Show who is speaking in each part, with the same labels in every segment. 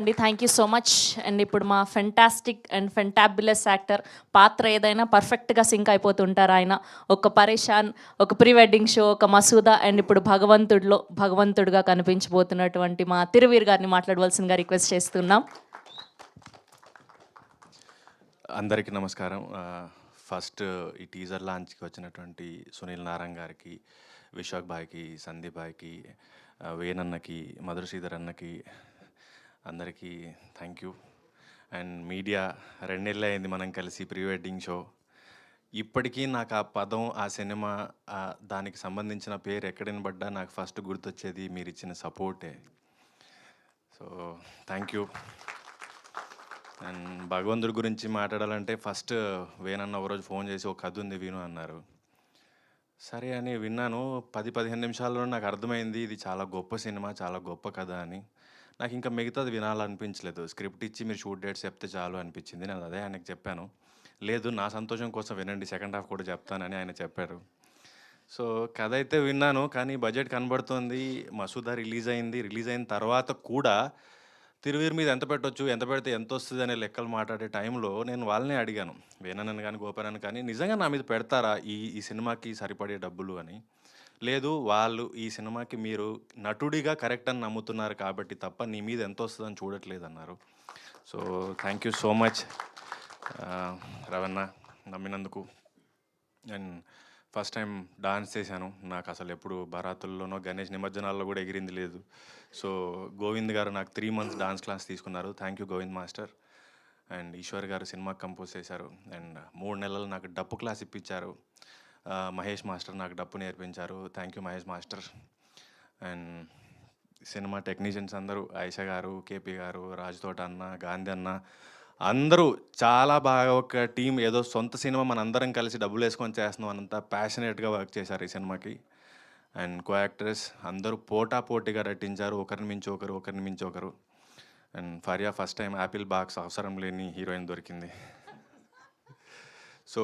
Speaker 1: అండి thank you so much. And ఇప్పుడు మా ఫెంటాస్టిక్ అండ్ ఫెంటాబులస్ యాక్టర్ పాత్ర ఏదైనా పర్ఫెక్ట్గా సింక్ అయిపోతుంటారు ఆయన. ఒక పరేషాన్, ఒక ప్రీ వెడ్డింగ్ షో, ఒక మసూదా, అండ్ ఇప్పుడు భగవంతుడుగా కనిపించబోతున్నటువంటి మా తిరువీర్ గారిని మాట్లాడవలసిందిగా రిక్వెస్ట్ చేస్తున్నాం.
Speaker 2: అందరికీ నమస్కారం. ఫస్ట్ ఈ టీజర్ లాంచ్కి వచ్చినటువంటి సునీల్ నారాయణ గారికి, విశాఖ్ భాయ్కి, సందీప్ భాయ్కి, వేణన్నకి, మధుర శ్రీధర్ అన్నకి అందరికీ థ్యాంక్ యూ. అండ్ మీడియా 2 నెలలు అయింది మనం కలిసి ప్రీ వెడ్డింగ్ షో. ఇప్పటికీ నాకు ఆ పదం, ఆ సినిమా, దానికి సంబంధించిన పేరు ఎక్కడ వినబడ్డా నాకు ఫస్ట్ గుర్తొచ్చేది మీరు ఇచ్చిన సపోర్టే. So thank you. అండ్ భగవంతుడి గురించి మాట్లాడాలంటే ఫస్ట్ వేణన్న ఒకరోజు ఫోన్ చేసి ఒక కథ ఉంది విను అన్నారు. సరే అని విన్నాను. 10-15 నిమిషాల్లో నాకు అర్థమైంది ఇది చాలా గొప్ప సినిమా, చాలా గొప్ప కథ అని. నాకు ఇంకా మిగతాది వినాలనిపించలేదు. స్క్రిప్ట్ ఇచ్చి మీరు షూట్ డేట్స్ చెప్తే చాలు అనిపించింది. నేను అదే ఆయనకు చెప్పాను. లేదు నా సంతోషం కోసం వినండి, సెకండ్ హాఫ్ కూడా చెప్తానని ఆయన చెప్పారు. సో కథ అయితే విన్నాను, కానీ బడ్జెట్ కనబడుతోంది. మసూదా రిలీజ్ అయిన తర్వాత కూడా తిరువీర్ మీద ఎంత పెట్టొచ్చు, ఎంత పెడితే ఎంత వస్తుంది అనే లెక్కలు మాట్లాడే టైంలో నేను వాళ్ళనే అడిగాను, వేణన్నను కానీ గోపానని కానీ, నిజంగా నా మీద పెడతారా ఈ సినిమాకి సరిపడే డబ్బులు అని. లేదు, వాళ్ళు ఈ సినిమాకి మీరు నటుడిగా కరెక్ట్ అని నమ్ముతున్నారు కాబట్టి తప్ప నీ మీద ఎంత వస్తుందని చూడట్లేదు అన్నారు. So thank you so much Ravana, నమ్మినందుకు. And first time dance చేశాను. నాకు అసలు ఎప్పుడు బరాతుల్లోనో గణేష్ నిమజ్జనాల్లో కూడా ఎగిరింది లేదు. సో గోవింద్ గారు నాకు 3 months డాన్స్ క్లాస్ తీసుకున్నారు. Thank you Govind master. అండ్ ఈశ్వర్ గారు సినిమా కంపోజ్ చేశారు. అండ్ 3 నెలలు నాకు డప్పు క్లాస్ ఇప్పించారు. మహేష్ మాస్టర్ నాకు డప్పు నేర్పించారు. Thank you Mahesh master. And cinema technicians అందరూ, ఆయిషా గారు, కేపీ గారు, రాజుతోట అన్న, గాంధీ అన్న, అందరూ చాలా బాగా ఒక టీం, ఏదో సొంత సినిమా మనందరం కలిసి డబ్బులు వేసుకొని చేస్తున్నాం అనంత ప్యాషనేట్గా వర్క్ చేశారు ఈ సినిమాకి. అండ్ కో యాక్టర్స్ అందరూ పోటాపోటీగా నటించారు, ఒకరిని మించి ఒకరు. And Faria first time Apple box అవసరం లేని హీరోయిన్ దొరికింది. సో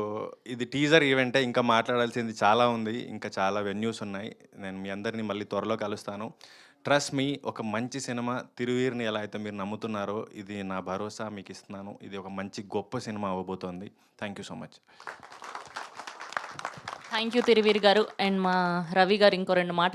Speaker 2: ఇది టీజర్ ఈవెంటే, ఇంకా మాట్లాడాల్సింది చాలా ఉంది, ఇంకా చాలా వెన్యూస్ ఉన్నాయి. నేను మీ అందరినీ మళ్ళీ త్వరలో కలుస్తాను. ట్రస్ట్ మీ, ఒక మంచి సినిమా తిరువీర్ని ఎలా అయితే మీరు నమ్ముతున్నారో, ఇది నా భరోసా మీకు ఇస్తున్నాను. ఇది ఒక మంచి గొప్ప సినిమా అవ్వబోతోంది. Thank you so much.
Speaker 1: Thank you Thiruveer గారు. అండ్ మా రవి గారు ఇంకో 2 మాటలు